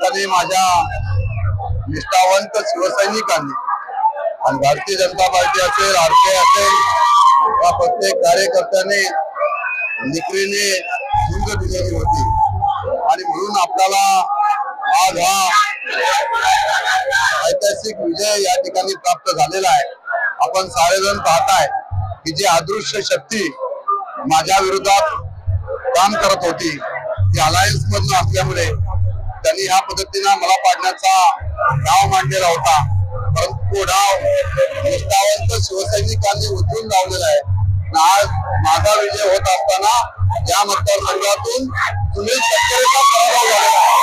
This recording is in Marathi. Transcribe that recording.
निमित्ताने माझ्या निष्ठावंत शिवसैनिकांनी आणि भारतीय जनता पार्टी असेल, आरपीआय असेल, या प्रत्येक कार्यकर्त्याने निकरीने झुंज दिलेली होती आणि म्हणून आपल्याला आज हा ऐतिहासिक विजय या ठिकाणी प्राप्त झालेला आहे। आपण सारेजण पाहताय की जी अदृश्य शक्ती माझ्या विरोधात काम करत होती ती अलायन्स मधून असल्यामुळे त्यांनी ह्या पद्धतीने मला पाडण्याचा डाव मांडलेला होता, परंतु तो डाव निष्ठावंत शिवसैनिकांनी उचलून लावलेला आहे। आज माझा विजय होत असताना या मतदारसंघातून सुनील तटकरेचा पराभव झालेला आहे।